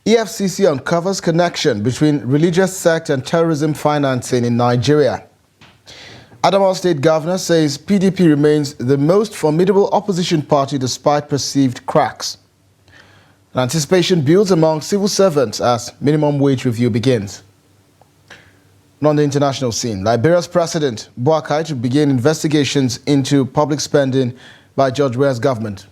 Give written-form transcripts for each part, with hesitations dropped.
EFCC uncovers connection between religious sect and terrorism financing in Nigeria. Adamawa State Governor says PDP remains the most formidable opposition party despite perceived cracks. Anticipation builds among civil servants as minimum wage review begins. And on the international scene, Liberia's President Boakai to begin investigations into public spending by George Weah's government.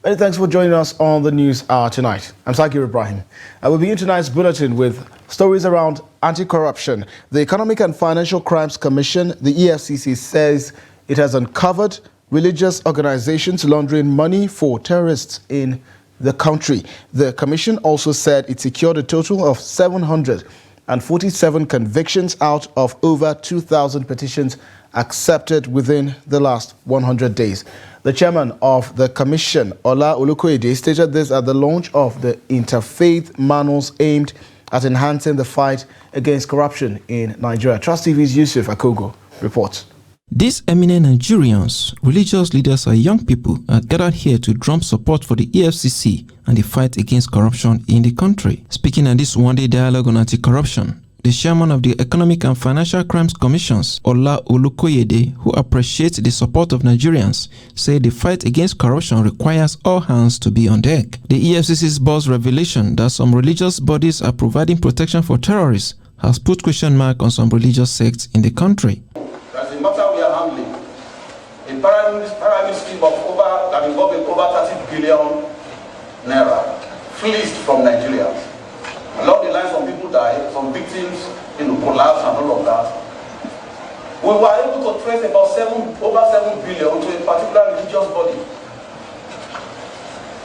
Many thanks for joining us on the News Hour tonight. I'm Sakir Ibrahim. I will begin tonight's bulletin with stories around anti-corruption. The Economic and Financial Crimes Commission, the EFCC, says it has uncovered religious organizations laundering money for terrorists in the country. The commission also said it secured a total of 747 convictions out of over 2,000 petitions accepted within the last 100 days. The chairman of the commission, Ola Olukoyede, stated this at the launch of the interfaith manuals aimed at enhancing the fight against corruption in Nigeria. Trust TV's Yusuf Akogo reports. These eminent Nigerians, religious leaders and young people are gathered here to drum support for the EFCC and the fight against corruption in the country. Speaking at this one-day dialogue on anti-corruption, the chairman of the Economic and Financial Crimes Commissions, Ola Olukoyede, who appreciates the support of Nigerians, said the fight against corruption requires all hands to be on deck. The EFCC's boss revelation that some religious bodies are providing protection for terrorists has put question mark on some religious sects in the country. That's the matter we are handling. A pyramid scheme that involved over 30 billion naira fleeced from Nigerians. Along the line, some people died, some victims, collapsed and all of that. We were able to trace about over 7 billion to a particular religious body.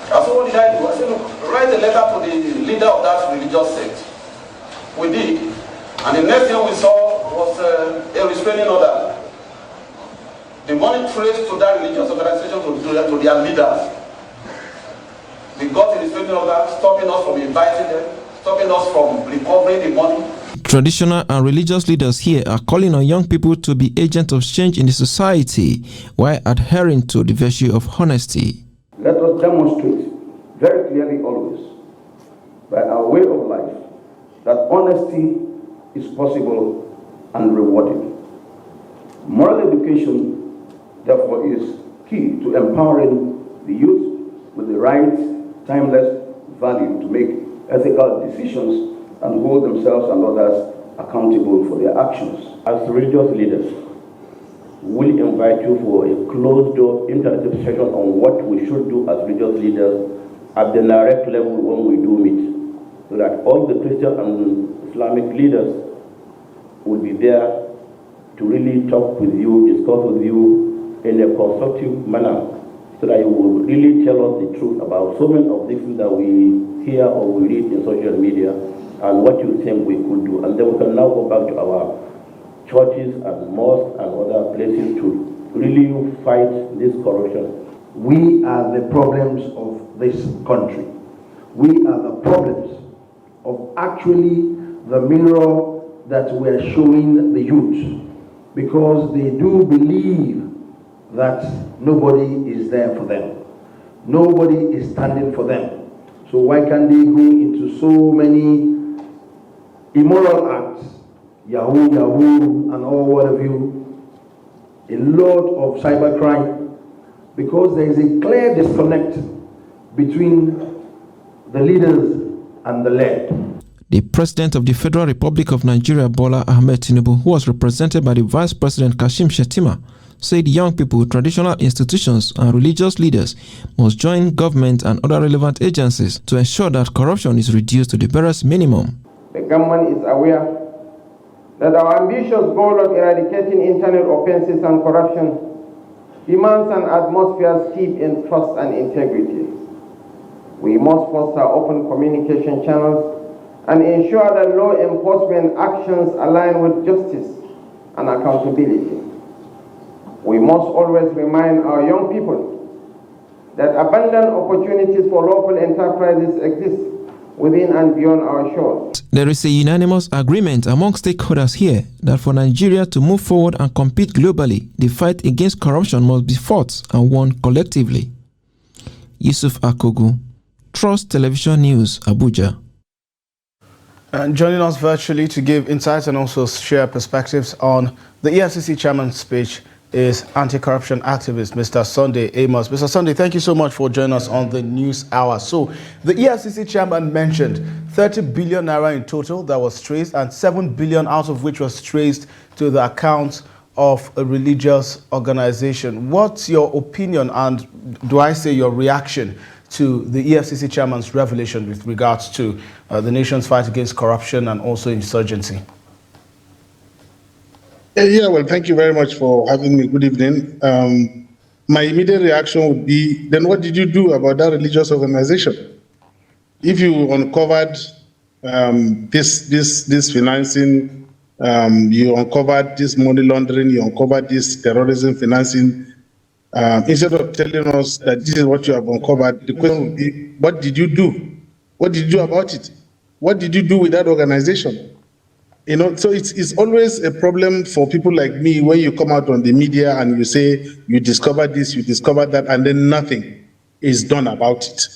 And so what did I do? I said, look, write a letter to the leader of that religious sect. We did. And the next thing we saw was a restraining order. The money traced to that religious organization to their leaders. We got a restraining order stopping us from inviting them, stopping us from recovering the money. Traditional and religious leaders here are calling on young people to be agents of change in the society while adhering to the virtue of honesty. Let us demonstrate very clearly always by our way of life that honesty is possible and rewarding. Moral education, therefore, is key to empowering the youth with the right, timeless value to make ethical decisions and hold themselves and others accountable for their actions. As religious leaders, we invite you for a closed-door interactive session on what we should do as religious leaders at the direct level when we do meet, so that all the Christian and Islamic leaders will be there to really talk with you, discuss with you in a constructive manner, so that you will really tell us the truth about so many of the things that we hear or we read in social media and what you think we could do. And then we can now go back to our churches and mosques and other places to really fight this corruption. We are the problems of this country. We are the problems of actually the mirror that we are showing the youth, because they do believe that nobody is there for them. Nobody is standing for them. So why can't they go into so many immoral acts, Yahoo, and all what have you, a lot of cybercrime, because there is a clear disconnect between the leaders and the led. The President of the Federal Republic of Nigeria, Bola Ahmed Tinubu, who was represented by the Vice President Kashim Shettima, said young people, traditional institutions and religious leaders must join government and other relevant agencies to ensure that corruption is reduced to the barest minimum. The government is aware that our ambitious goal of eradicating internet offenses and corruption demands an atmosphere steeped in trust and integrity. We must foster open communication channels and ensure that law enforcement actions align with justice and accountability. We must always remind our young people that abundant opportunities for lawful enterprises exist within and beyond our shores. There is a unanimous agreement among stakeholders here that for Nigeria to move forward and compete globally, the fight against corruption must be fought and won collectively. Yusuf Akogu, Trust Television News, Abuja. And joining us virtually to give insights and also share perspectives on the EFCC chairman's speech is anti-corruption activist Mr. Sunday Amos. Mr. Sunday, thank you so much for joining us on the News Hour. So, the EFCC chairman mentioned 30 billion naira in total that was traced, and 7 billion out of which was traced to the accounts of a religious organization. What's your opinion and, do I say, your reaction to the EFCC chairman's revelation with regards to the nation's fight against corruption and also insurgency? Yeah, well, thank you very much for having me. Good evening. My immediate reaction would be, then what did you do about that religious organization? If you uncovered this financing, you uncovered this money laundering, you uncovered this terrorism financing, instead of telling us that this is what you have uncovered, the question would be, what did you do? What did you do about it? What did you do with that organization? You know, so it's always a problem for people like me when you come out on the media and you say you discovered this, you discovered that, and then nothing is done about it.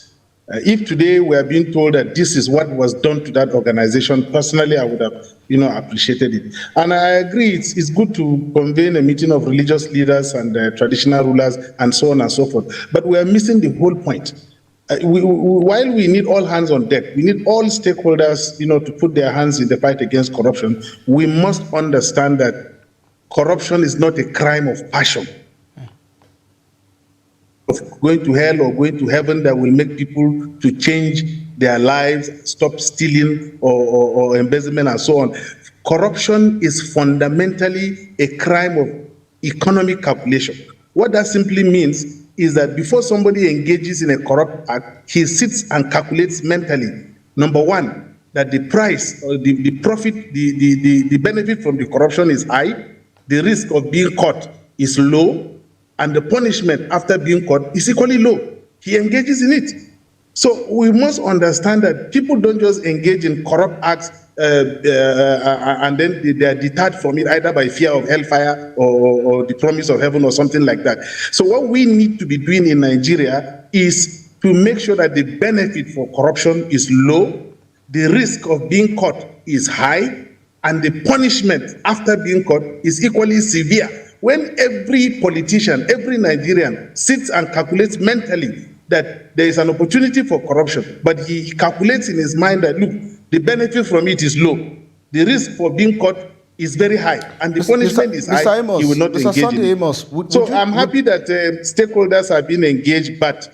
If today we are being told that this is what was done to that organization, personally, I would have, appreciated it. And I agree, it's good to convene a meeting of religious leaders and traditional rulers and so on and so forth. But we are missing the whole point. While we need all hands on deck, we need all stakeholders, to put their hands in the fight against corruption. We must understand that corruption is not a crime of passion, of going to hell or going to heaven that will make people to change their lives, stop stealing or embezzlement and so on. Corruption is fundamentally a crime of economic calculation. What that simply means is that before somebody engages in a corrupt act, he sits and calculates mentally, number one, that the price or the profit, the benefit from the corruption is high, the risk of being caught is low, and the punishment after being caught is equally low. He engages in it. So we must understand that people don't just engage in corrupt acts and then they are deterred from it either by fear of hellfire or the promise of heaven or something like that. So what we need to be doing in Nigeria is to make sure that the benefit for corruption is low, the risk of being caught is high, and the punishment after being caught is equally severe. When every politician, every Nigerian sits and calculates mentally that there is an opportunity for corruption, but he calculates in his mind that, look, the benefit from it is low, the risk for being caught is very high, and the punishment is high, Amos, he will not engage in it. Amos, I'm happy that stakeholders have been engaged, but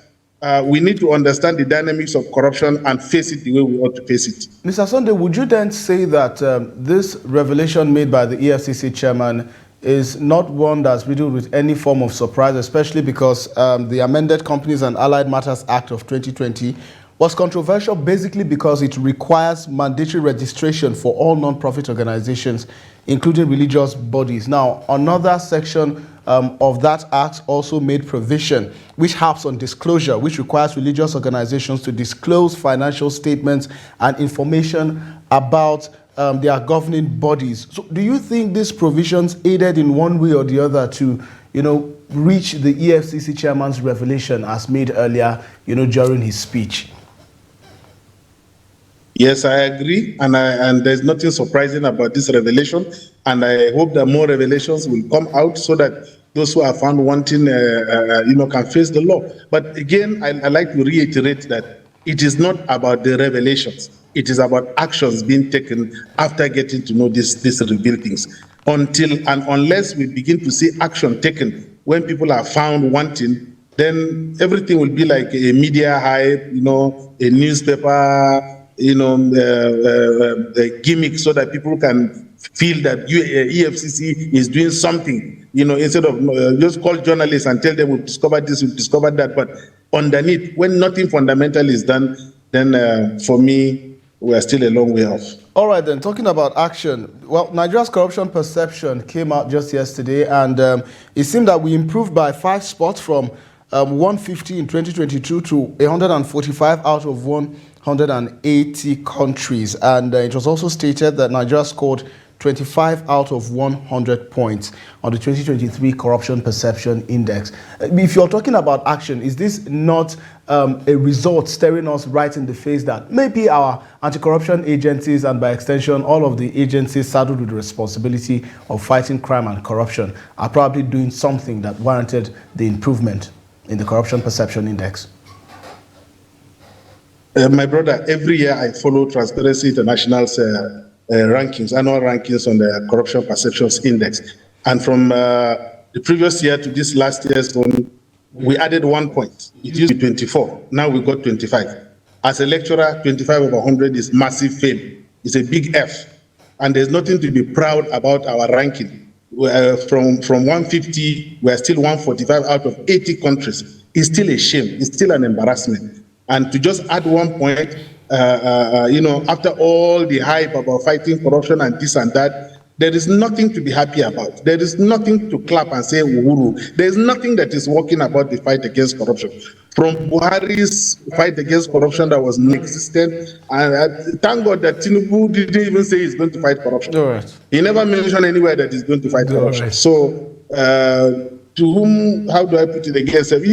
we need to understand the dynamics of corruption and face it the way we ought to face it. Mr. Sunday, would you then say that this revelation made by the EFCC chairman is not one that's riddled with any form of surprise, especially because the amended Companies and Allied Matters Act of 2020 was controversial basically because it requires mandatory registration for all non-profit organizations, including religious bodies. Now, another section of that act also made provision which harps on disclosure, which requires religious organizations to disclose financial statements and information about their governing bodies. So do you think these provisions aided in one way or the other to, reach the EFCC chairman's revelation as made earlier, during his speech? Yes, I agree, and there's nothing surprising about this revelation, and I hope that more revelations will come out so that those who are found wanting, can face the law. But again, I like to reiterate that it is not about the revelations. It is about actions being taken after getting to know these revealed things. Until and unless we begin to see action taken when people are found wanting, then everything will be like a media hype, a newspaper, a gimmick so that people can feel that EFCC is doing something, instead of just call journalists and tell them we've discovered this, we've discovered that. But underneath, when nothing fundamental is done, then for me, we are still a long way off. All right, then, talking about action. Well, Nigeria's corruption perception came out just yesterday, and it seemed that we improved by 5 spots from 150 in 2022 to 145 out of 180 countries. And it was also stated that Nigeria scored 25 out of 100 points on the 2023 Corruption Perception Index. If you're talking about action, is this not a result staring us right in the face that maybe our anti-corruption agencies, and by extension all of the agencies saddled with the responsibility of fighting crime and corruption, are probably doing something that warranted the improvement in the Corruption Perception Index? My brother, every year I follow Transparency International's rankings, annual rankings on the Corruption Perceptions Index. And from the previous year to this last year's one, we added 1 point. It used to be 24. Now we got 25. As a lecturer, 25 over 100 is massive fail. It's a big F. And there's nothing to be proud about our ranking. From 150, we're still 145 out of 80 countries. It's still a shame. It's still an embarrassment. And to just add 1 point, after all the hype about fighting corruption and this and that, there is nothing to be happy about. There is nothing to clap and say uhuru. There is nothing that is working about the fight against corruption. From Buhari's fight against corruption that was non-existent, and thank God that Tinubu didn't even say he's going to fight corruption. Right. He never mentioned anywhere that he's going to fight corruption. Right. So, to whom, how do I put it against him?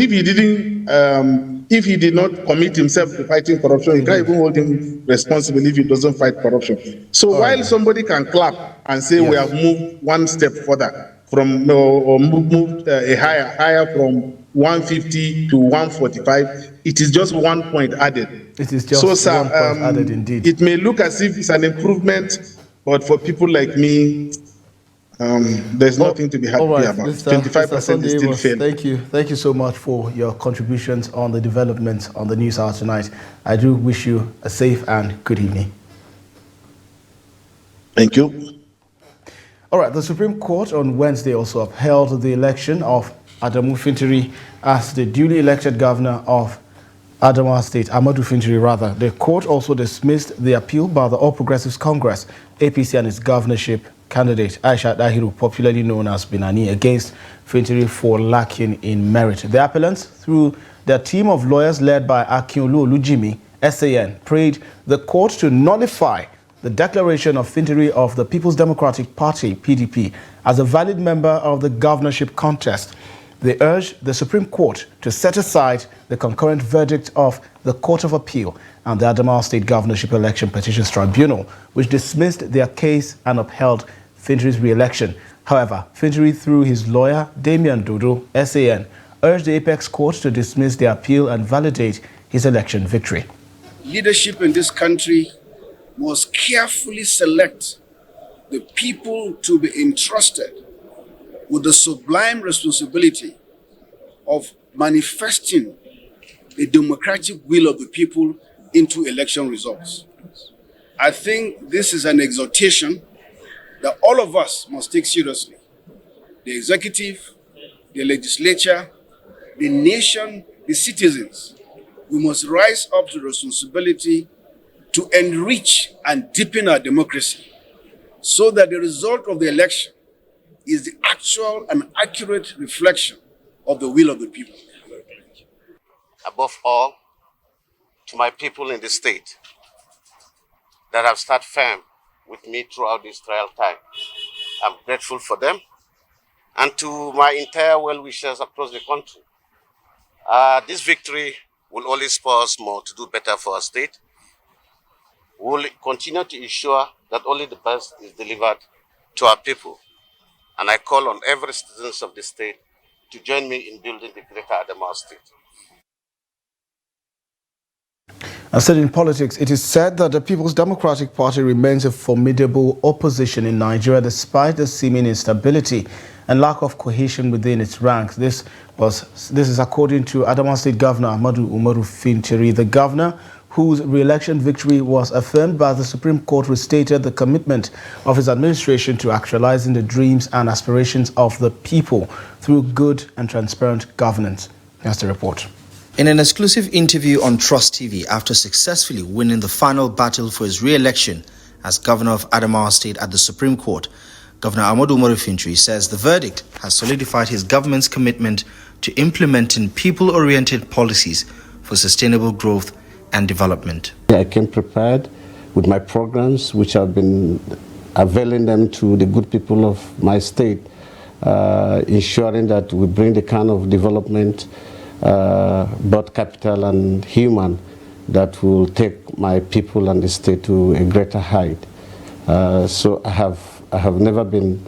If he did not commit himself to fighting corruption, you can't even hold him responsible if he doesn't fight corruption. So while somebody can clap and say we have moved one step further from, or moved higher from 150 to 145, it is just 1 point added. It is just 1 point added indeed. It may look as if it's an improvement, but for people like me, there's nothing to be happy about. 25% is still fail. Thank you so much for your contributions on the developments on the news hour tonight. I do wish you a safe and good evening. Thank you. All right, the Supreme Court on Wednesday also upheld the election of Adamu Fintiri as the duly elected governor of Adamawa State, Amadu Fintiri rather. The court also dismissed the appeal by the All Progressives Congress, APC, and its governorship candidate Aisha Dahiru, popularly known as Binani, against Fintiri for lacking in merit. The appellants, through their team of lawyers led by Akinolu Olujimi, SAN, prayed the court to nullify the declaration of Fintiri of the People's Democratic Party, PDP, as a valid member of the governorship contest. They urged the Supreme Court to set aside the concurrent verdict of the Court of Appeal and the Adamawa State Governorship Election Petitions Tribunal, which dismissed their case and upheld Fintiri's re-election. However, Fintiri, through his lawyer, Damian Dodo, SAN, urged the Apex Court to dismiss the appeal and validate his election victory. Leadership in this country must carefully select the people to be entrusted with the sublime responsibility of manifesting the democratic will of the people into election results. I think this is an exhortation that all of us must take seriously. The executive, the legislature, the nation, the citizens. We must rise up to the responsibility to enrich and deepen our democracy so that the result of the election is the actual and accurate reflection of the will of the people. Above all, to my people in the state that have stood firm with me throughout this trial time, I'm grateful for them. And to my entire well-wishers across the country, this victory will only spur us more to do better for our state. We'll continue to ensure that only the best is delivered to our people. And I call on every citizen of the state to join me in building the greater Adamawa State. As said in politics, it is said that the People's Democratic Party remains a formidable opposition in Nigeria despite the seeming instability and lack of cohesion within its ranks. This is according to Adamawa State Governor Amadu Umaru Fintiri. The governor, whose re-election victory was affirmed by the Supreme Court, restated the commitment of his administration to actualizing the dreams and aspirations of the people through good and transparent governance. That's the report. In an exclusive interview on Trust TV after successfully winning the final battle for his re-election as governor of Adamawa State at the Supreme Court, Governor Amadu Umaru Fintiri says the verdict has solidified his government's commitment to implementing people-oriented policies for sustainable growth and development. I came prepared with my programs, which have been availing them to the good people of my state, ensuring that we bring the kind of development, both capital and human, that will take my people and the state to a greater height. So I have never been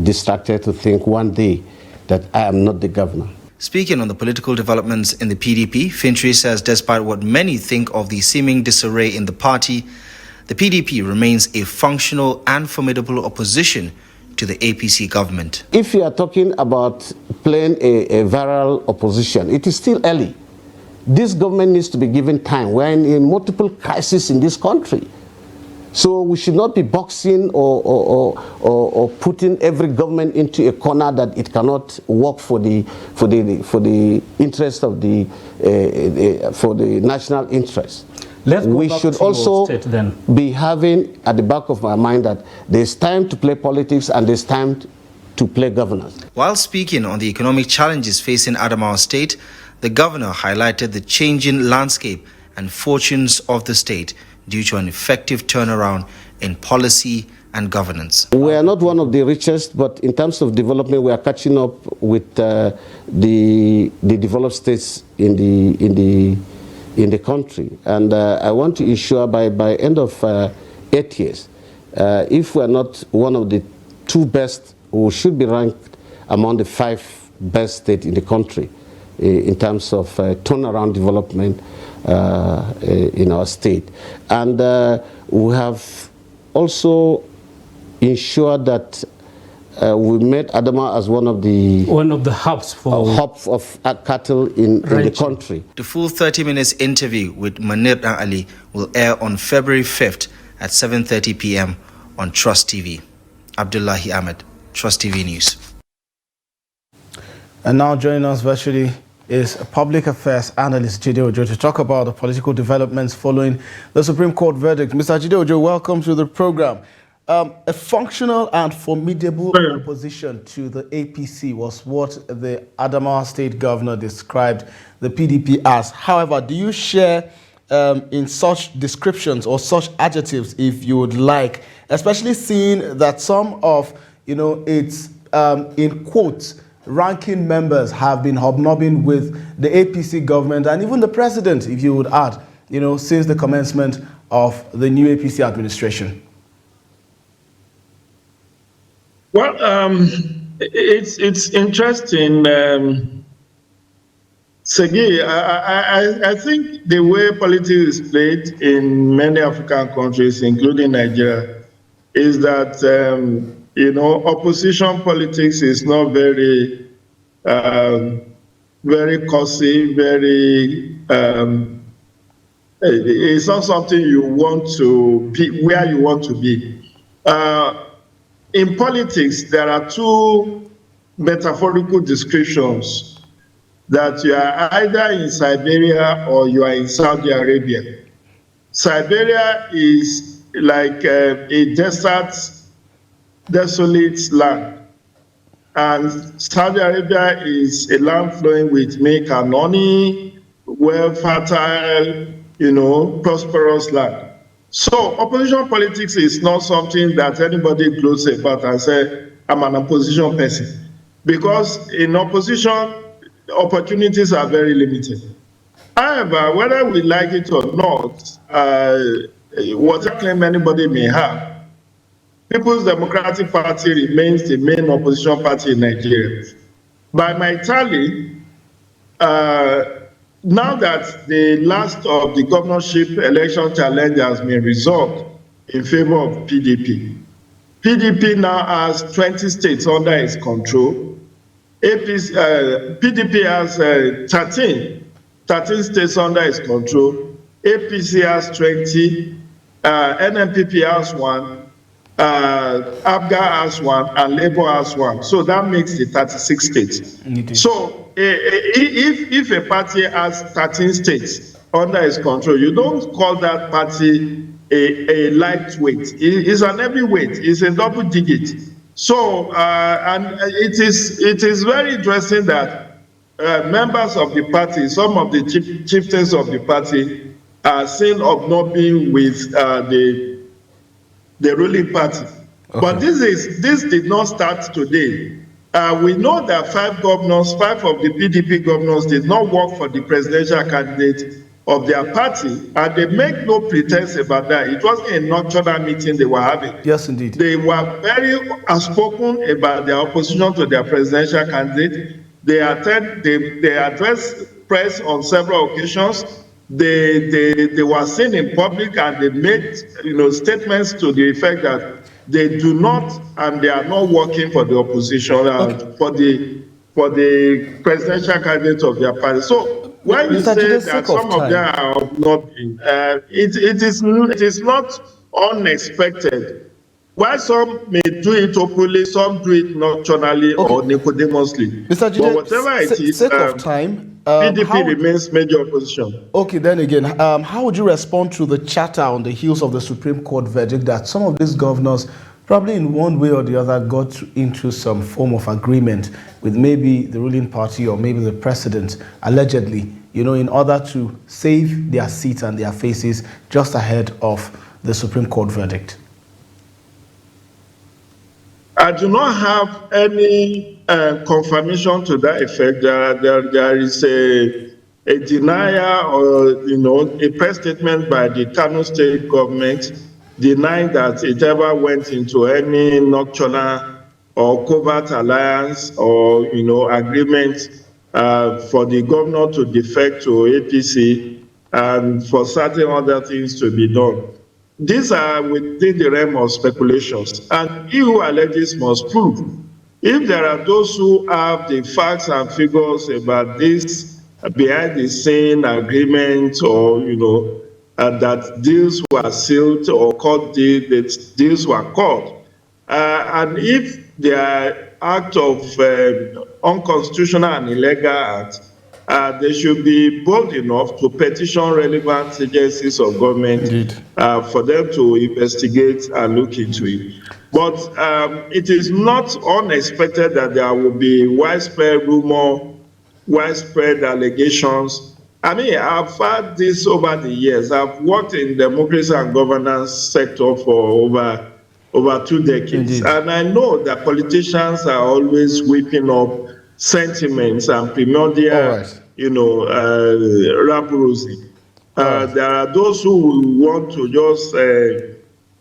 distracted to think one day that I am not the governor. Speaking on the political developments in the PDP, Fintri says despite what many think of the seeming disarray in the party, the PDP remains a functional and formidable opposition to the APC government. If you are talking about playing a viral opposition, it is still early. This government needs to be given time. We're in multiple crises in this country. So we should not be boxing or putting every government into a corner that it cannot work for the interest of for the national interest. We should also be having at the back of our mind that there's time to play politics and there's time to play governance. While speaking on the economic challenges facing Adamawa State, the governor highlighted the changing landscape and fortunes of the state due to an effective turnaround in policy and governance. We are not one of the richest, but in terms of development, we are catching up with the developed states in the country. And I want to ensure by end of 8 years, if we are not one of the 2 best, we should be ranked among the 5 best states in the country in terms of turnaround development in our state. And we have also ensured that we made Adama as one of the hubs of cattle in the country. The full 30 minutes interview with Manir Ali will air on February 5th at 7:30 p.m. on Trust TV. Abdullahi Ahmed, Trust TV News. And now joining us virtually is a public affairs analyst, Jide Ojo, to talk about the political developments following the Supreme Court verdict. Mr. Jide Ojo, welcome to the program. A functional and formidable opposition to the APC was what the Adamawa State governor described the PDP as. However, do you share in such descriptions or such adjectives, if you would like, especially seeing that some of, its, in quotes, ranking members have been hobnobbing with the APC government and even the president, if you would add, since the commencement of the new APC administration? Well, it's interesting, Segi. I think the way politics is played in many African countries, including Nigeria, is that opposition politics is not very, very costly, very. It's not something you want to be where you want to be. In politics, there are 2 metaphorical descriptions that you are either in Siberia or you are in Saudi Arabia. Siberia is like a desert, desolate land. And Saudi Arabia is a land flowing with milk and honey, well fertile, prosperous land. So opposition politics is not something that anybody gloats about and say, I'm an opposition person. Because in opposition, opportunities are very limited. However, whether we like it or not, whatever claim anybody may have, People's Democratic Party remains the main opposition party in Nigeria. By my tally, now that the last of the governorship election challenge has been resolved in favor of PDP, PDP now has 20 states under its control. PDP has 13 states under its control. APC has 20, NMPP has 1, ABGA has 1, and Labour has 1. So that makes it 36 states. So if a party has 13 states under its control, you don't call that party a lightweight. It's an heavyweight. It's a double digit. So, and it is very interesting that members of the party, some of the chieftains of the party, are seen hobnobbing with the ruling party. But this did not start today. We know that five of the PDP governors did not work for the presidential candidate of their party, and they make no pretense about that. It wasn't a nocturnal meeting they were having. Yes, indeed. They were very outspoken about their opposition to their presidential candidate. They addressed press on several occasions. They were seen in public, and they made statements to the effect that they do not and they are not working for the opposition for the presidential candidate of their party. So when you say that some of them are not being, it is not unexpected. While some may do it openly, some do it nocturnally or Nicodemously. Mr. Jide, but whatever it is, sake of time, PDP remains major opposition. Okay, then again, how would you respond to the chatter on the heels of the Supreme Court verdict that some of these governors probably in one way or the other got into some form of agreement with maybe the ruling party or maybe the president, allegedly, in order to save their seats and their faces just ahead of the Supreme Court verdict? I do not have any confirmation to that effect. There is a denial or a press statement by the Kano State government denying that it ever went into any nocturnal or covert alliance or agreement for the governor to defect to APC and for certain other things to be done. These are within the realm of speculations, and he who alleges must prove. If there are those who have the facts and figures about this behind the scene agreement, or that deals were sealed or court deals were cut, and if they are act of unconstitutional and illegal act, they should be bold enough to petition relevant agencies of government for them to investigate and look into it. But it is not unexpected that there will be widespread rumor, widespread allegations. I mean, I've had this over the years. I've worked in democracy and governance sector for over 2 decades. Indeed. And I know that politicians are always whipping up sentiments and primordial, rap-rosy. There are those who want to just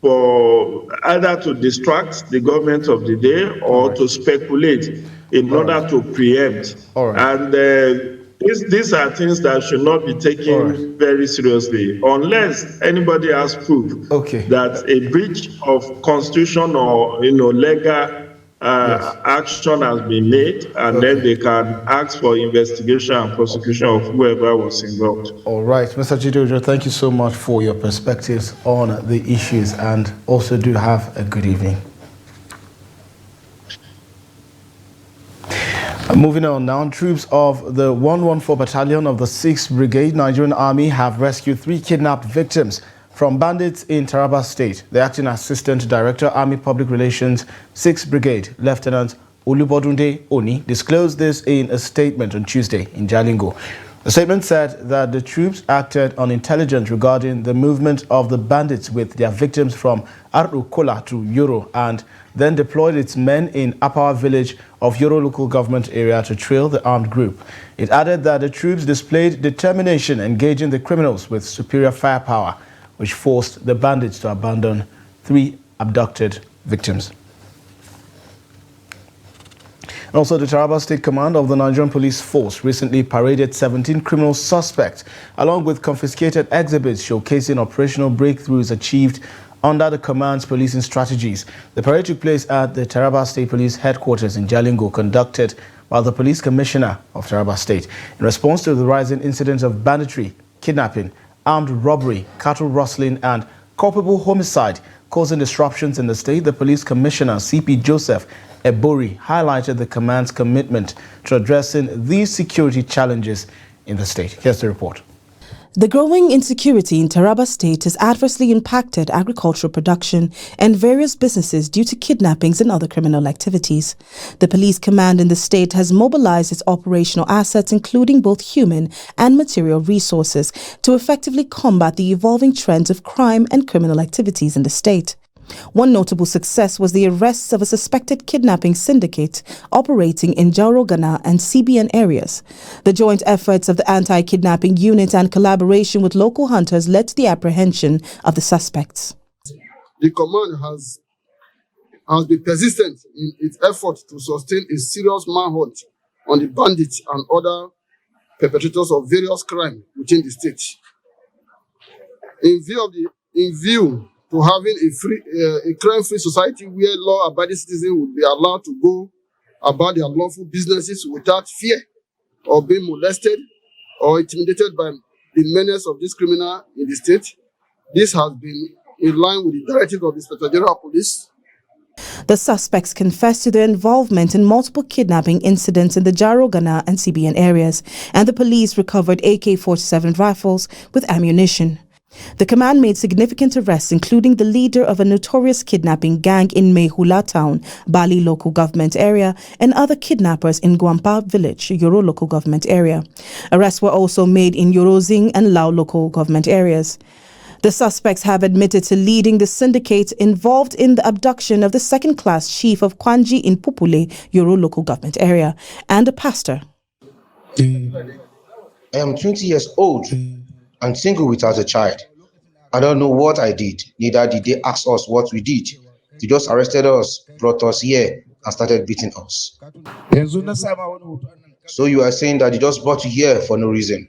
for either to distract the government of the day or to speculate in order to preempt. And these are things that should not be taken very seriously unless anybody has proof that a breach of constitution or legal action has been made, and then they can ask for investigation and prosecution of whoever was involved. All right, Mr. Chidojo, thank you so much for your perspectives on the issues, and also do have a good evening. Moving on now, troops of the 114 Battalion of the 6th Brigade Nigerian Army have rescued 3 kidnapped victims from bandits in Taraba State. The Acting Assistant Director, Army Public Relations, 6th Brigade, Lieutenant Olubodunde Oni, disclosed this in a statement on Tuesday in Jalingo. The statement said that the troops acted on intelligence regarding the movement of the bandits with their victims from Arukola to Yoro, and then deployed its men in Apawa village of Yoro local government area to trail the armed group. It added that the troops displayed determination engaging the criminals with superior firepower, which forced the bandits to abandon 3 abducted victims. Also, the Taraba State Command of the Nigerian Police Force recently paraded 17 criminal suspects, along with confiscated exhibits showcasing operational breakthroughs achieved under the command's policing strategies. The parade took place at the Taraba State Police Headquarters in Jalingo, conducted by the Police Commissioner of Taraba State. In response to the rising incidents of banditry, kidnapping, armed robbery, cattle rustling, and culpable homicide causing disruptions in the state, the Police Commissioner, CP Joseph Ebori, highlighted the command's commitment to addressing these security challenges in the state. Here's the report. The growing insecurity in Taraba State has adversely impacted agricultural production and various businesses due to kidnappings and other criminal activities. The police command in the state has mobilized its operational assets, including both human and material resources, to effectively combat the evolving trends of crime and criminal activities in the state. One notable success was the arrests of a suspected kidnapping syndicate operating in Jaurogana and CBN areas. The joint efforts of the anti-kidnapping unit and collaboration with local hunters led to the apprehension of the suspects. The command has been persistent in its effort to sustain a serious manhunt on the bandits and other perpetrators of various crimes within the state. In view to having a crime-free society where law-abiding citizens would be allowed to go about their lawful businesses without fear of being molested or intimidated by the menace of this criminal in the state, this has been in line with the directive of the Inspector General of Police. The suspects confessed to their involvement in multiple kidnapping incidents in the Jaurogana and CBN areas, and the police recovered AK-47 rifles with ammunition. The command made significant arrests, including the leader of a notorious kidnapping gang in Mehula town, Bali local government area, and other kidnappers in Guampa village, Yoro local government area. Arrests were also made in Yorozing and Lao local government areas. The suspects have admitted to leading the syndicate involved in the abduction of the second-class chief of Kwanji in Pupule, Yoro local government area, and a pastor. I am 20 years old and single without a child. I don't know what I did, neither did they ask us what we did. They just arrested us, brought us here, and started beating us. So you are saying that they just brought you here for no reason.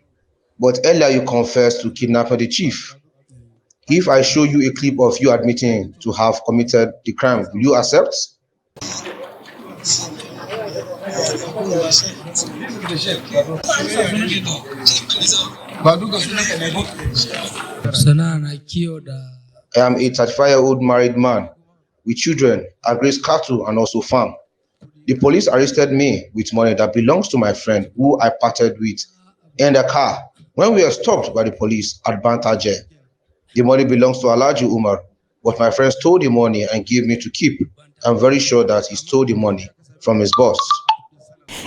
But earlier you confessed to kidnapping the chief. If I show you a clip of you admitting to have committed the crime, will you accept? I am a 35-year-old married man with children. I graze cattle and also farm. The police arrested me with money that belongs to my friend who I parted with in the car when we were stopped by the police at Bantaje. The money belongs to Alhaji Umar, but my friend stole the money and gave me to keep. I'm very sure that he stole the money from his boss.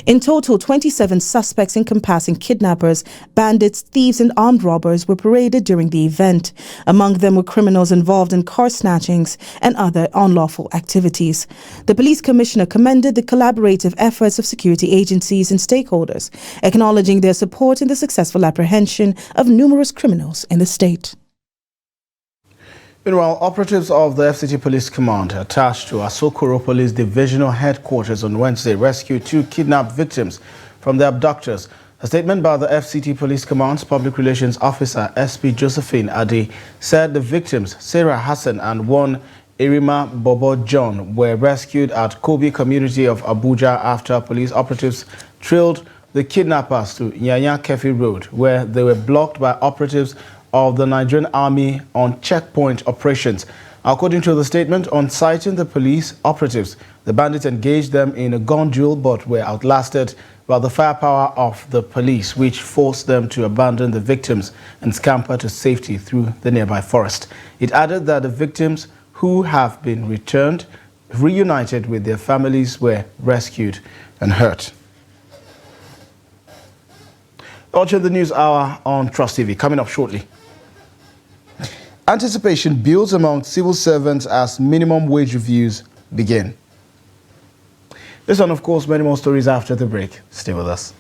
In total, 27 suspects encompassing kidnappers, bandits, thieves and armed robbers were paraded during the event. Among them were criminals involved in car snatchings and other unlawful activities. The police commissioner commended the collaborative efforts of security agencies and stakeholders, acknowledging their support in the successful apprehension of numerous criminals in the state. Meanwhile, operatives of the FCT Police Command attached to Asokoro Police Divisional Headquarters on Wednesday rescued 2 kidnapped victims from their abductors. A statement by the FCT Police Command's Public Relations Officer, SP Josephine Ade, said the victims, Sarah Hassan and one Irima Bobo John, were rescued at Kobe community of Abuja after police operatives trailed the kidnappers to Nyanya Kefi Road, where they were blocked by operatives of the Nigerian Army on checkpoint operations. According to the statement, on sighting the police operatives, the bandits engaged them in a gun duel but were outlasted by the firepower of the police, which forced them to abandon the victims and scamper to safety through the nearby forest. It added that the victims, who have been reunited with their families, were rescued and hurt. Watching the news hour on Trust TV, coming up shortly. Anticipation builds among civil servants as minimum wage reviews begin. This one, of course, many more stories after the break. Stay with us.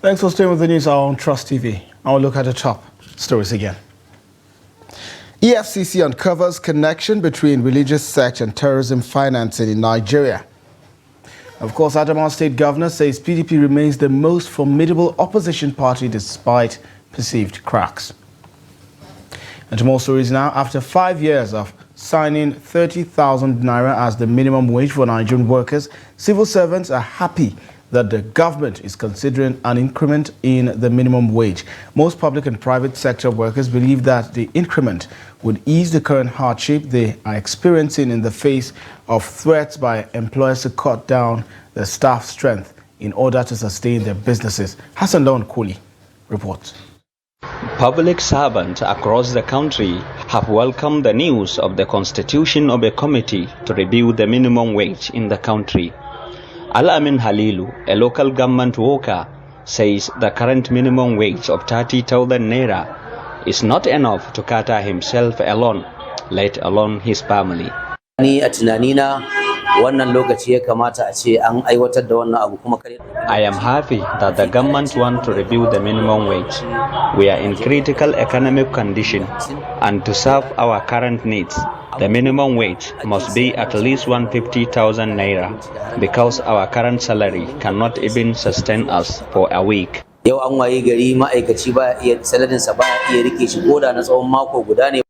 Thanks for staying with the news hour on Trust TV. I'll look at the top stories again. EFCC uncovers connection between religious sect and terrorism financing in Nigeria. Of course, Adamawa State Governor says PDP remains the most formidable opposition party despite perceived cracks. And to more stories now. After 5 years of signing 30,000 naira as the minimum wage for Nigerian workers, civil servants are happy that the government is considering an increment in the minimum wage. Most public and private sector workers believe that the increment would ease the current hardship they are experiencing in the face of threats by employers to cut down their staff strength in order to sustain their businesses. Hassan Lawan Kuli reports. Public servants across the country have welcomed the news of the constitution of a committee to review the minimum wage in the country. Al-Amin Halilu, a local government worker, says the current minimum wage of 30,000 naira is not enough to cater himself alone, let alone his family. Ni a tunanina wannan lokaci ya kamata a ce an aiwatar da wannan abu kuma kare. I am happy that the government want to review the minimum wage. We are in critical economic condition, and to serve our current needs, the minimum wage must be at least 150,000 naira, because our current salary cannot even sustain us for a week. Yau an waye gari ma'aikaci ba iya salarinsa ba iya rike shi koda na tsawon mako guda ne.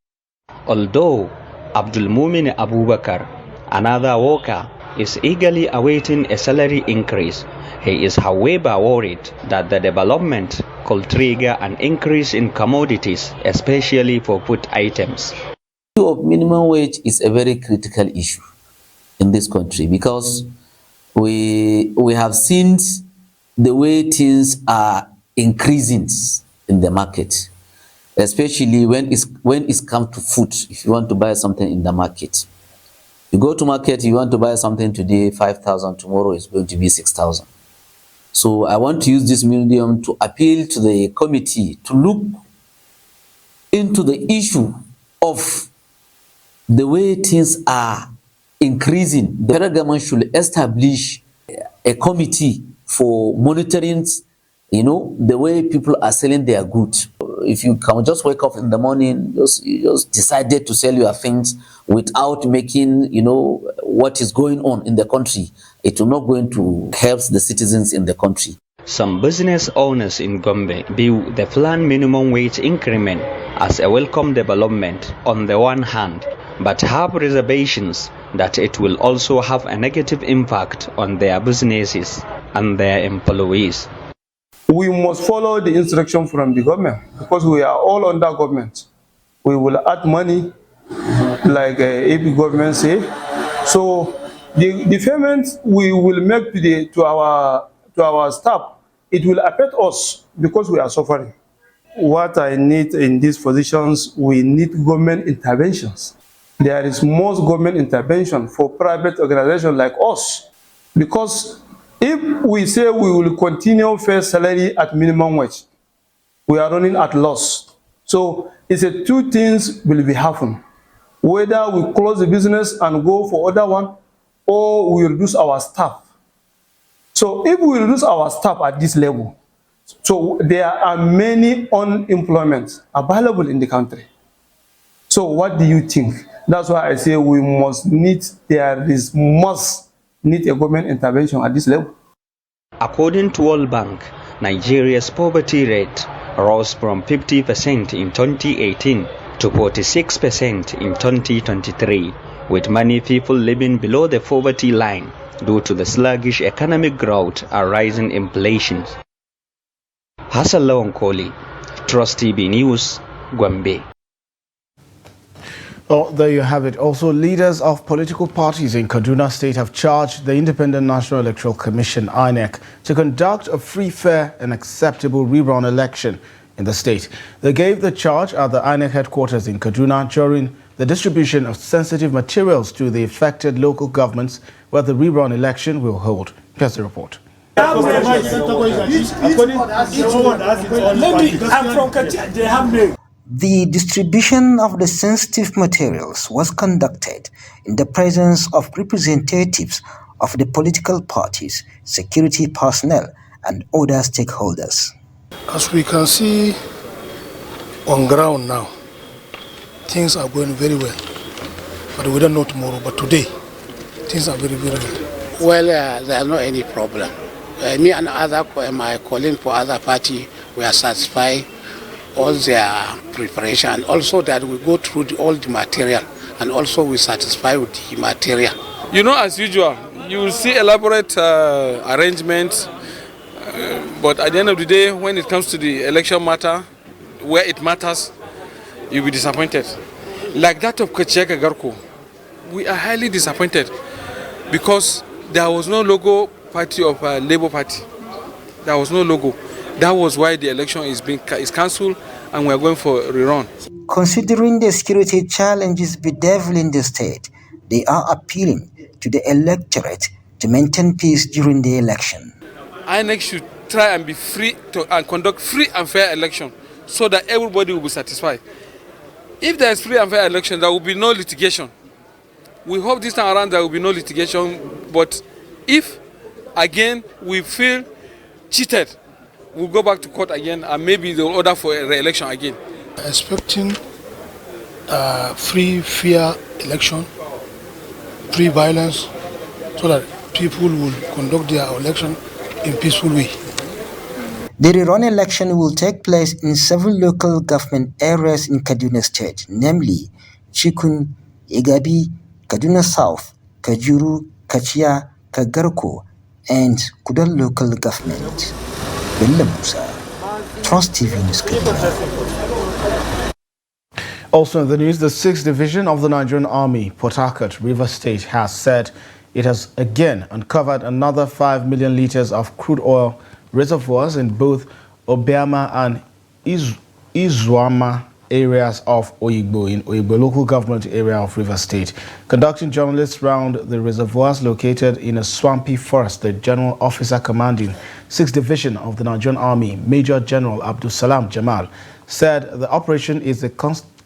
Although Abdul Mumin Abubakar, another worker, is eagerly awaiting a salary increase, he is however worried that the development could trigger an increase in commodities, especially for food issue of minimum wage is a very critical issue in this country, because we have seen the way things are increasing in the market, especially when it's come to food. If you want to buy something in the market, you go to market, you want to buy something today 5,000, tomorrow it's going to be 6,000. So I want to use this medium to appeal to the committee to look into the issue of the way things are increasing. The federal government should establish a committee for monitoring, the way people are selling their goods. If you can just wake up in the morning, you just decided to sell your things without making, what is going on in the country, it will not going to help the citizens in the country. Some business owners in Gombe view the planned minimum wage increment as a welcome development on the one hand, but have reservations that it will also have a negative impact on their businesses and their employees. We must follow the instruction from the government, because we are all under government. We will add money, like AP government say. So the payment we will make to our staff, it will affect us because we are suffering. What I need in these positions, we need government interventions. There is most government intervention for private organizations like us, because if we say we will continue fair salary at minimum wage, we are running at loss. So it's two things will be happen. Whether we close the business and go for other one, or we reduce our staff. So if we reduce our staff at this level, so there are many unemployment available in the country. So what do you think? That's why I say we must need a government intervention at this level. According to World Bank, Nigeria's poverty rate rose from 50% in 2018 to 46% in 2023, with many people living below the poverty line due to the sluggish economic growth and rising inflation. Hassan Lawan Koli, Trust TV News, Gombe. Well, there you have it. Also, leaders of political parties in Kaduna State have charged the Independent National Electoral Commission, INEC, to conduct a free, fair and acceptable rerun election in the state. They gave the charge at the INEC headquarters in Kaduna during the distribution of sensitive materials to the affected local governments where the rerun election will hold. Here's the report. The distribution of the sensitive materials was conducted in the presence of representatives of the political parties, security personnel, and other stakeholders. As we can see on ground now, things are going very well. But we don't know tomorrow, but today, things are very, very well. Well, there are not any problem. Me and my colleagues for other party, we are satisfied all their preparation, and also that we go through all the material, and also we satisfy with the material. As usual, you will see elaborate arrangements, but at the end of the day, when it comes to the election matter, where it matters, you'll be disappointed. Like that of Kacheka Garko, we are highly disappointed because there was no logo party of Labour Party. There was no logo. That was why the election is cancelled and we are going for a rerun. Considering the security challenges bedeviling the state, they are appealing to the electorate to maintain peace during the election. INEC should try and be free and conduct free and fair election so that everybody will be satisfied. If there is free and fair election, there will be no litigation. We hope this time around there will be no litigation, but if again we feel cheated, we'll go back to court again and maybe they'll order for a re-election again. Expecting free, fair election, free violence, so that people will conduct their election in peaceful way. The rerun election will take place in several local government areas in Kaduna State, namely Chikun, Igabi, Kaduna South, Kajuru, Kachia, Kagarko, and Kudal local government. Bello Musa, Trust TV News. Also in the news, the 6th Division of the Nigerian Army, Port Harcourt, Rivers State, has said it has again uncovered another 5 million liters of crude oil reservoirs in both Obiama and Izuama areas of Oyigbo, in Oyigbo local government area of Rivers State. Conducting journalists round the reservoirs located in a swampy forest, the General Officer commanding 6th Division of the Nigerian Army, Major General Abdul Salam Jamal, said the operation is a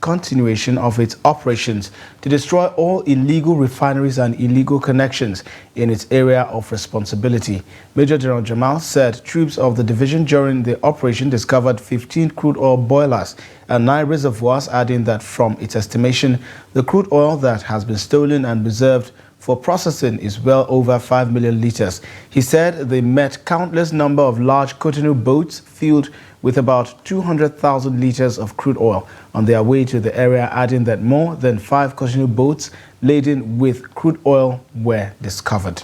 continuation of its operations to destroy all illegal refineries and illegal connections in its area of responsibility. Major General Jamal said troops of the division during the operation discovered 15 crude oil boilers and 9 reservoirs, adding that from its estimation, the crude oil that has been stolen and reserved for processing is well over 5 million liters. He said they met countless number of large Cotonou boats filled with about 200,000 liters of crude oil on their way to the area, adding that more than 5 Cotonou boats laden with crude oil were discovered.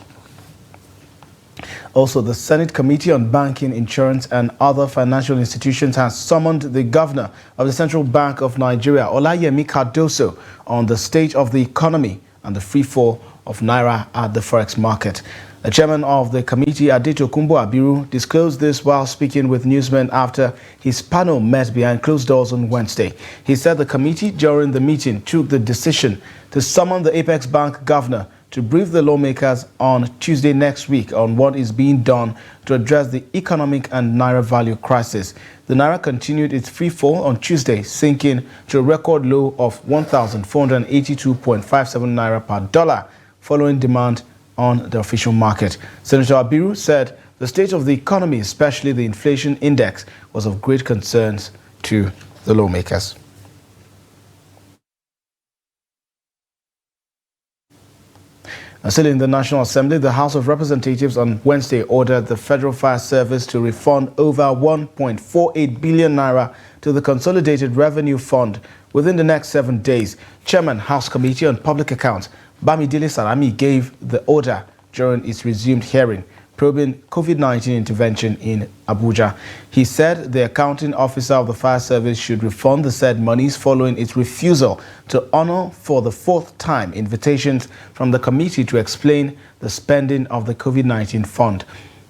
Also, the Senate Committee on Banking, Insurance and Other Financial Institutions has summoned the Governor of the Central Bank of Nigeria, Olayemi Cardoso, on the state of the economy and the free fall of Naira at the Forex market. The chairman of the committee, Adetokunbo Abiru, disclosed this while speaking with newsmen after his panel met behind closed doors on Wednesday. He said the committee during the meeting took the decision to summon the Apex Bank governor to brief the lawmakers on Tuesday next week on what is being done to address the economic and Naira value crisis. The Naira continued its free fall on Tuesday, sinking to a record low of 1,482.57 Naira per dollar, following demand on the official market. Senator Abiru said the state of the economy, especially the inflation index, was of great concerns to the lawmakers. Still in the National Assembly, the House of Representatives on Wednesday ordered the Federal Fire Service to refund over 1.48 billion naira to the Consolidated Revenue Fund within the next 7 days. Chairman, House Committee on Public Accounts, Bamidele Salami, gave the order during its resumed hearing probing COVID-19 intervention in Abuja. He said the accounting officer of the fire service should refund the said monies following its refusal to honor for the 4th time invitations from the committee to explain the spending of the COVID-19 fund.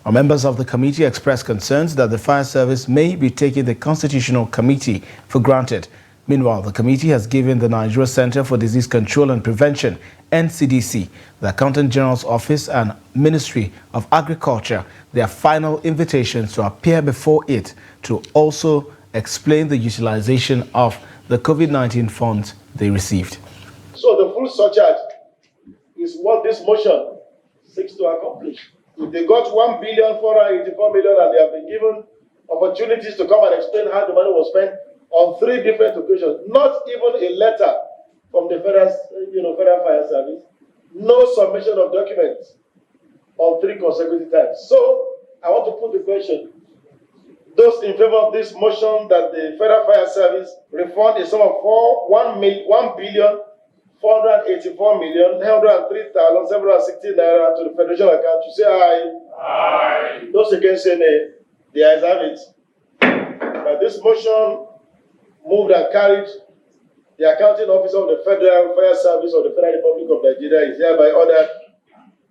Our members of the committee expressed concerns that the fire service may be taking the Constitutional Committee for granted. Meanwhile, the committee has given the Nigeria Center for Disease Control and Prevention, NCDC, the Accountant General's Office and Ministry of Agriculture their final invitations to appear before it to also explain the utilization of the COVID-19 funds they received. So the full surcharge is what this motion seeks to accomplish. If they got 1,484 million and they have been given opportunities to come and explain how the money was spent on 3 different occasions, not even a letter from the Federal Fire Service, no submission of documents on 3 consecutive times. So I want to put the question: those in favor of this motion that the Federal Fire Service refund a sum of 1,484,903,760 naira to the Federation account, to say aye. Aye. Those against say nay. The ayes have it. Now this motion moved and carried. The accounting officer of the Federal Fire Service of the Federal Republic of Nigeria is hereby ordered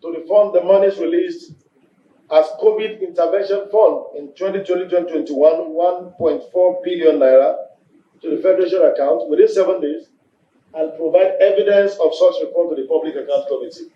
to refund the monies released as COVID intervention fund in 2020-2021, 1.4 billion naira to the Federation account within 7 days and provide evidence of such refund to the Public Accounts Committee.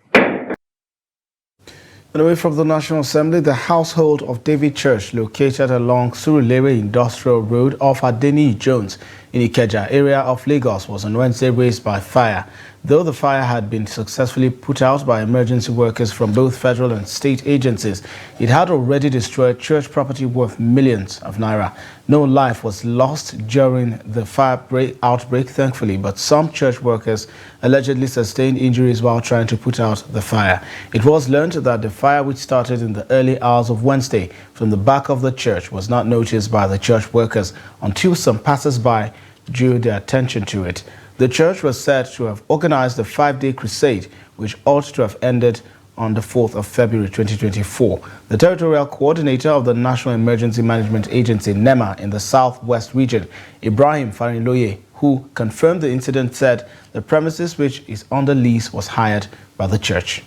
And away from the National Assembly, the household of David Church, located along Surulere Industrial Road off Adeni Jones in Ikeja area of Lagos, was on Wednesday razed by fire. Though the fire had been successfully put out by emergency workers from both federal and state agencies, it had already destroyed church property worth millions of naira. No life was lost during the fire outbreak, thankfully, but some church workers allegedly sustained injuries while trying to put out the fire. It was learned that the fire, which started in the early hours of Wednesday from the back of the church, was not noticed by the church workers until some passers-by drew their attention to it. The church was said to have organized a 5-day crusade, which ought to have ended on the 4th of February 2024. The territorial coordinator of the National Emergency Management Agency, NEMA, in the Southwest region, Ibrahim Farinloye, who confirmed the incident, said the premises, which is under lease, was hired by the church.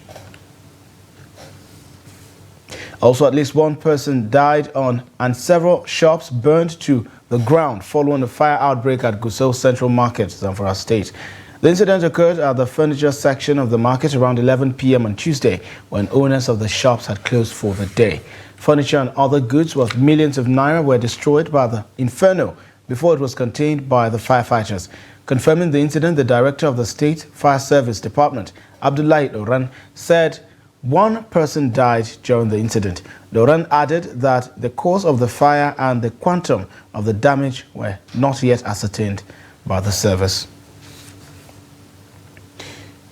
Also, at least one person died and several shops burned to the ground following a fire outbreak at Gusau Central Market, Zamfara State. The incident occurred at the furniture section of the market around 11 p.m. on Tuesday, when owners of the shops had closed for the day. Furniture and other goods worth millions of naira were destroyed by the inferno before it was contained by the firefighters. Confirming the incident, the director of the State Fire Service Department, Abdullahi Oran, said one person died during the incident. Doran added that the cause of the fire and the quantum of the damage were not yet ascertained by the service.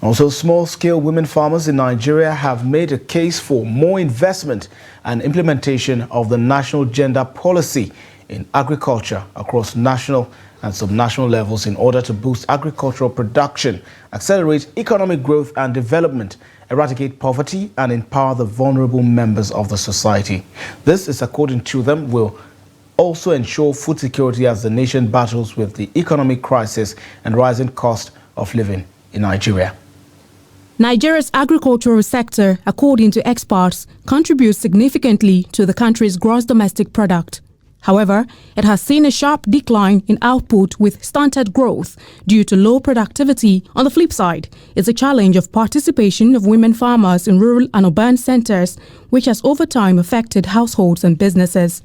Also, small-scale women farmers in Nigeria have made a case for more investment and implementation of the national gender policy in agriculture across national and subnational levels in order to boost agricultural production, accelerate economic growth and development, eradicate poverty, and empower the vulnerable members of the society. This is, according to them, will also ensure food security as the nation battles with the economic crisis and rising cost of living in Nigeria. Nigeria's agricultural sector, according to experts, contributes significantly to the country's gross domestic product. However, it has seen a sharp decline in output with stunted growth due to low productivity. On the flip side, it's a challenge of participation of women farmers in rural and urban centers, which has over time affected households and businesses.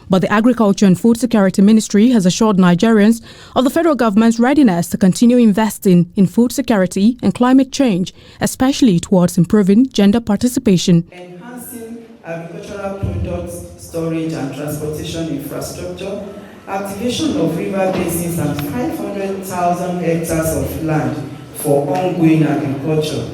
But the Agriculture and Food Security Ministry has assured Nigerians of the federal government's readiness to continue investing in food security and climate change, especially towards improving gender participation. Enhancing agricultural products, storage and transportation infrastructure, activation of river basins and 500,000 hectares of land for ongoing agriculture.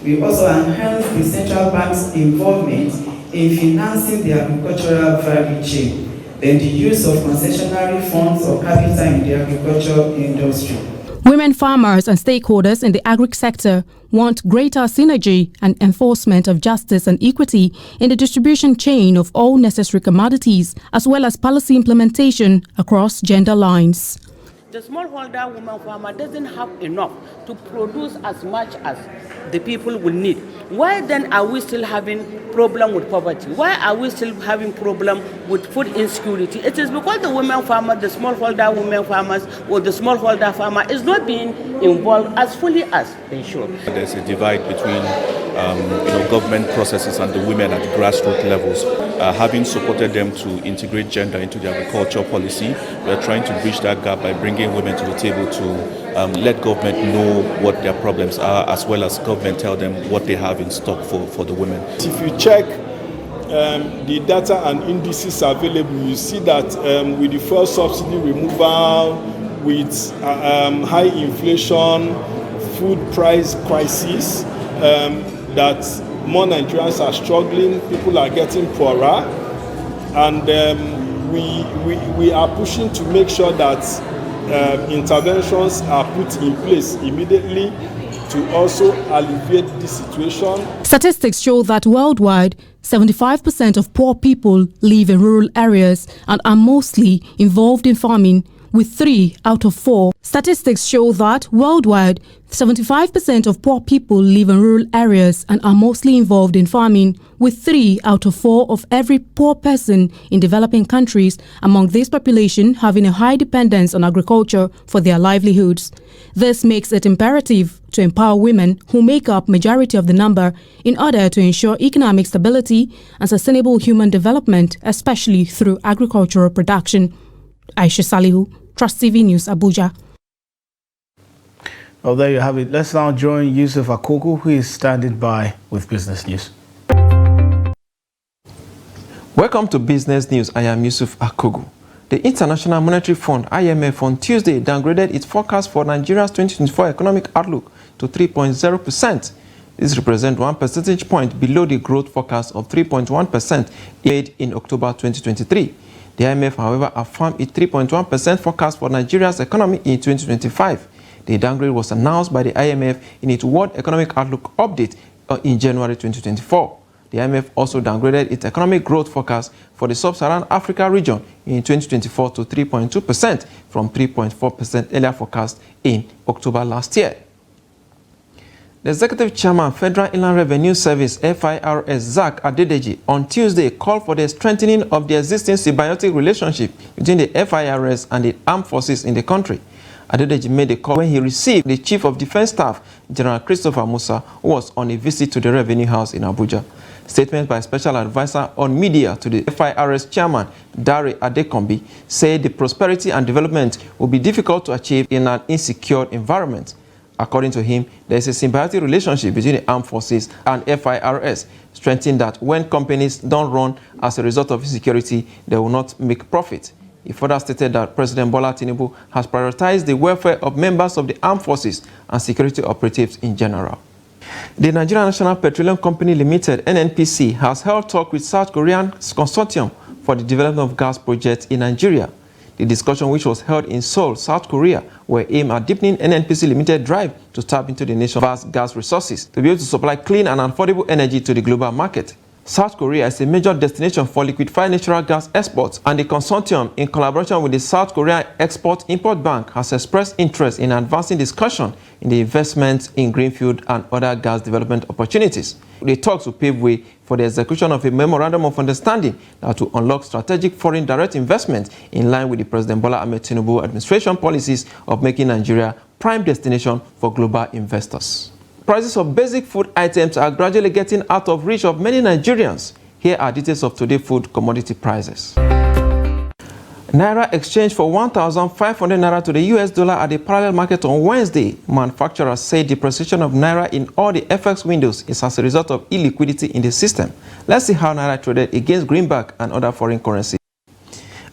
We also enhance the central bank's involvement in financing the agricultural value chain, and the use of concessionary funds or capital in the agricultural industry. Women farmers and stakeholders in the agri sector want greater synergy and enforcement of justice and equity in the distribution chain of all necessary commodities, as well as policy implementation across gender lines. The smallholder woman farmer doesn't have enough to produce as much as the people will need. Why then are we still having problem with poverty? Why are we still having problem with food insecurity? It is because the women farmer, the smallholder women farmers, or the smallholder farmer is not being involved as fully as they should. There's a divide between government processes and the women at the grassroots levels. Having supported them to integrate gender into the agriculture policy, we are trying to bridge that gap by bringing women to the table to let government know what their problems are, as well as government tell them what they have in stock for the women. If you check the data and indices available, you see that with the fuel subsidy removal, with high inflation, food price crisis, that more Nigerians are struggling, people are getting poorer, and we are pushing to make sure that interventions are put in place immediately to also alleviate this situation. Statistics show that worldwide, 75% of poor people live in rural areas and are mostly involved in farming, with 3 out of 4. Statistics show that worldwide, 75% of poor people live in rural areas and are mostly involved in farming, with 3 out of 4 of every poor person in developing countries among this population having a high dependence on agriculture for their livelihoods. This makes it imperative to empower women who make up majority of the number in order to ensure economic stability and sustainable human development, especially through agricultural production. Aisha Salihu, Trust TV News, Abuja. Well, there you have it. Let's now join Yusuf Akogu, who is standing by with business news. Welcome to Business News. I am Yusuf Akogu. The International Monetary Fund, IMF, on Tuesday downgraded its forecast for Nigeria's 2024 economic outlook to 3.0%. This represents 1 percentage point below the growth forecast of 3.1% made in October 2023. The IMF, however, affirmed its 3.1% forecast for Nigeria's economy in 2025. The downgrade was announced by the IMF in its World Economic Outlook update in January 2024. The IMF also downgraded its economic growth forecast for the Sub-Saharan Africa region in 2024 to 3.2% from 3.4% earlier forecast in October last year. The Executive Chairman, Federal Inland Revenue Service, FIRS, Zak Adedeji, on Tuesday called for the strengthening of the existing symbiotic relationship between the FIRS and the armed forces in the country. Adedeji made the call when he received the Chief of Defense Staff, General Christopher Musa, who was on a visit to the Revenue House in Abuja. Statements by Special Advisor on Media to the FIRS Chairman, Dare Adekombi, said the prosperity and development will be difficult to achieve in an insecure environment. According to him, there is a symbiotic relationship between the armed forces and FIRS, strengthening that when companies don't run as a result of insecurity, they will not make profit. He further stated that President Bola Tinubu has prioritized the welfare of members of the armed forces and security operatives in general. The Nigerian National Petroleum Company Limited, NNPC, has held talk with South Korean consortium for the development of gas projects in Nigeria. The discussion, which was held in Seoul, South Korea, were aimed at deepening NNPC Limited drive to tap into the nation's vast gas resources to be able to supply clean and affordable energy to the global market. South Korea is a major destination for liquefied natural gas exports, and the consortium, in collaboration with the South Korea Export-Import Bank, has expressed interest in advancing discussion in the investment in greenfield and other gas development opportunities. The talks will pave way for the execution of a memorandum of understanding that will unlock strategic foreign direct investment in line with the President Bola Ahmed Tinubu administration policies of making Nigeria prime destination for global investors. Prices of basic food items are gradually getting out of reach of many Nigerians. Here are details of today's food commodity prices. Naira exchange for 1,500 Naira to the US dollar at the parallel market on Wednesday. Manufacturers say depreciation of Naira in all the FX windows is as a result of illiquidity in the system. Let's see how Naira traded against greenback and other foreign currencies.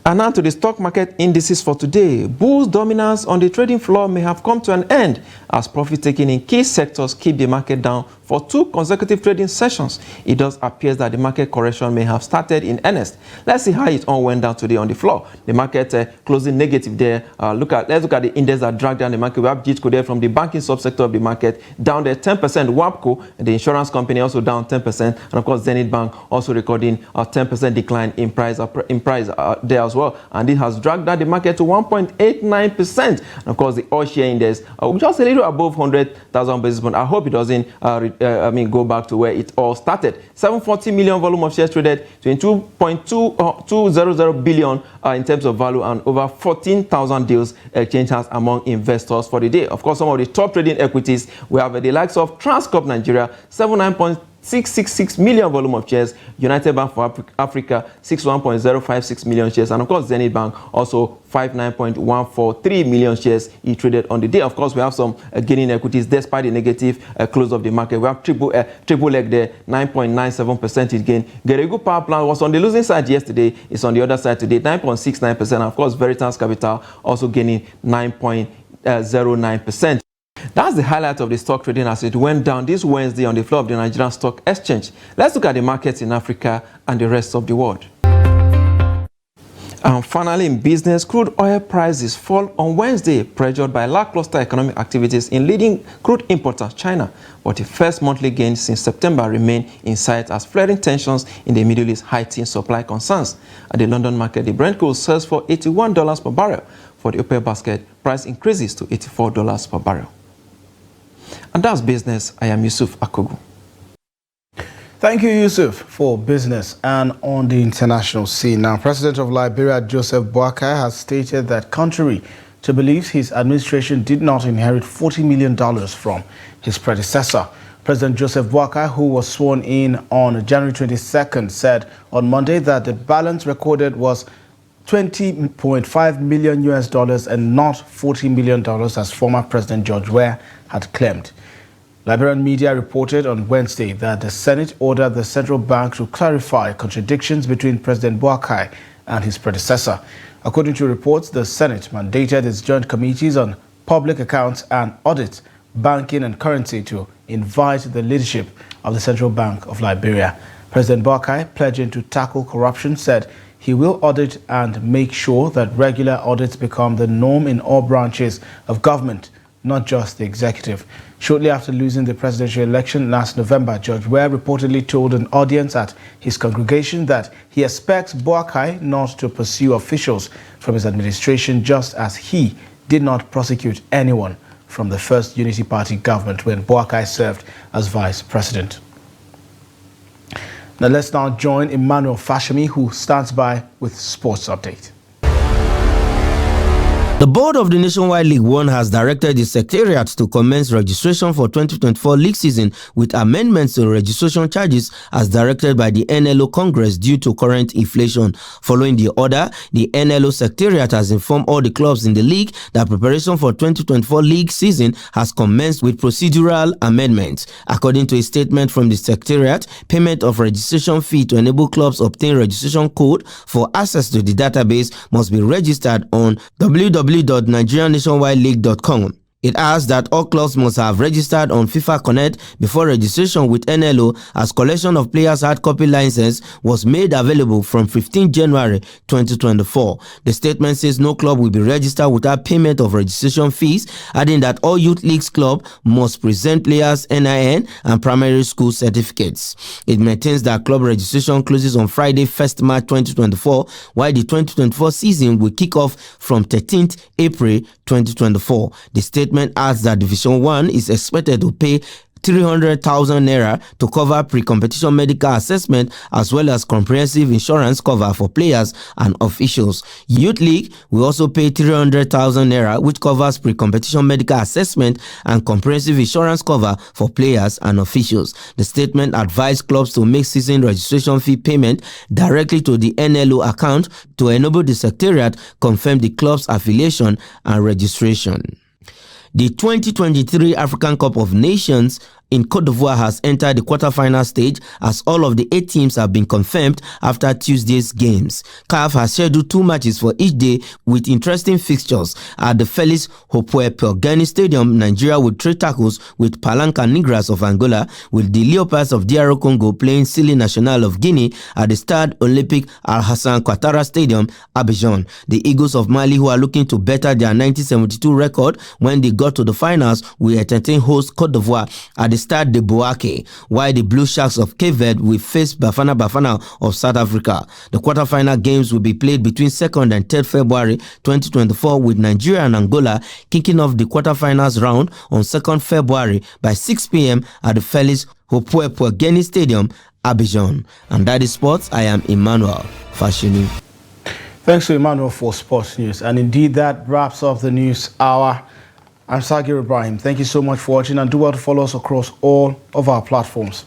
And now to the stock market indices for today. Bulls' dominance on the trading floor may have come to an end as profit taking in key sectors keep the market down for 2 consecutive trading sessions. It does appear that the market correction may have started in earnest. Let's see how it all went down today on the floor. The market closing negative there. Let's look at the index that dragged down the market. We have GITCO there from the banking subsector of the market down there 10%. WAPCO, the insurance company, also down 10%, and of course Zenith Bank also recording a 10% decline in price there as well. And it has dragged down the market to 1.89%. And of course the all share index just a little above 100,000 basis points. I hope it doesn't go back to where it all started. 740 million volume of shares traded, 22.200 billion in terms of value, and over 14,000 deals exchanged hands among investors for the day. Of course, some of the top trading equities, we have the likes of Transcorp Nigeria, 666 million volume of shares, United Bank for Africa, 61.056 million shares, and of course Zenith Bank also 59.143 million shares he traded on the day. Of course, we have some gaining equities despite the negative close of the market. We have triple leg there, 9.97% it gained. Geregu Power Plant was on the losing side yesterday. It's on the other side today, 9.69%. And of course, Veritas Capital also gaining 9.09%. That's the highlight of the stock trading as it went down this Wednesday on the floor of the Nigerian Stock Exchange. Let's look at the markets in Africa and the rest of the world. And finally, in business, crude oil prices fall on Wednesday, pressured by lackluster economic activities in leading crude importer China. But the first monthly gain since September remain in sight as flaring tensions in the Middle East heighten supply concerns. At the London market, the Brent crude sells for $81 per barrel. For the oil basket, price increases to $84 per barrel. And that's business. I am Yusuf Akogu. Thank you, Yusuf, for business. And on the international scene now, President of Liberia, Joseph Boakai, has stated that contrary believes his administration did not inherit $40 million from his predecessor. President Joseph Boakai, who was sworn in on January 22nd, said on Monday that the balance recorded was $20.5 million and not $40 million as former President George Weah had claimed. Liberian media reported on Wednesday that the Senate ordered the central bank to clarify contradictions between President Boakai and his predecessor. According to reports, the Senate mandated its joint committees on public accounts and audit, banking and currency to invite the leadership of the Central Bank of Liberia. President Boakai, pledging to tackle corruption, said he will audit and make sure that regular audits become the norm in all branches of government, not just the executive. Shortly after losing the presidential election last November, George Weah reportedly told an audience at his congregation that he expects Boakai not to pursue officials from his administration, just as he did not prosecute anyone from the first Unity Party government when Boakai served as vice president. Now let's now join Emmanuel Fashemi, who stands by with sports update. The board of the Nationwide League One has directed the secretariat to commence registration for 2024 league season with amendments to registration charges as directed by the NLO Congress due to current inflation. Following the order, the NLO secretariat has informed all the clubs in the league that preparation for 2024 league season has commenced with procedural amendments. According to a statement from the secretariat, payment of registration fee to enable clubs obtain registration code for access to the database must be registered on www.nigerianews.com. It adds that all clubs must have registered on FIFA Connect before registration with NLO, as collection of players' hard copy license was made available from 15 January 2024. The statement says no club will be registered without payment of registration fees, adding that all youth leagues club must present players' NIN and primary school certificates. It maintains that club registration closes on Friday, 1st March 2024, while the 2024 season will kick off from 13th April 2024. The statement adds that Division 1 is expected to pay 300,000 naira to cover pre-competition medical assessment as well as comprehensive insurance cover for players and officials. Youth League will also pay 300,000 naira, which covers pre-competition medical assessment and comprehensive insurance cover for players and officials. The statement advised clubs to make season registration fee payment directly to the NLO account to enable the secretariat confirm the club's affiliation and registration. The 2023 African Cup of Nations in Cote d'Ivoire has entered the quarterfinal stage as all of the 8 teams have been confirmed after Tuesday's games. CAF has scheduled 2 matches for each day with interesting fixtures. At the Felix Houphouët-Boigny Stadium, Nigeria will trade tackles with Palanca Negras of Angola, with the Leopards of DR Congo playing Sili National of Guinea at the Stade Olympique Al-Hassan Ouattara Stadium, Abidjan. The Eagles of Mali, who are looking to better their 1972 record when they got to the finals, will entertain host Cote d'Ivoire at the Stade de Bouaké, while the Blue Sharks of Cape Verde will face Bafana Bafana of South Africa. The quarterfinal games will be played between 2nd and 3rd February 2024, with Nigeria and Angola kicking off the quarterfinals round on 2nd February by 6 p.m. at the Felix Houphouët-Boigny Stadium, Abidjan. And that is sports. I am Emmanuel Fashimi. Thanks to Emmanuel for sports news. And indeed, that wraps up the news hour. I'm Sagir Ibrahim. Thank you so much for watching, and do well to follow us across all of our platforms.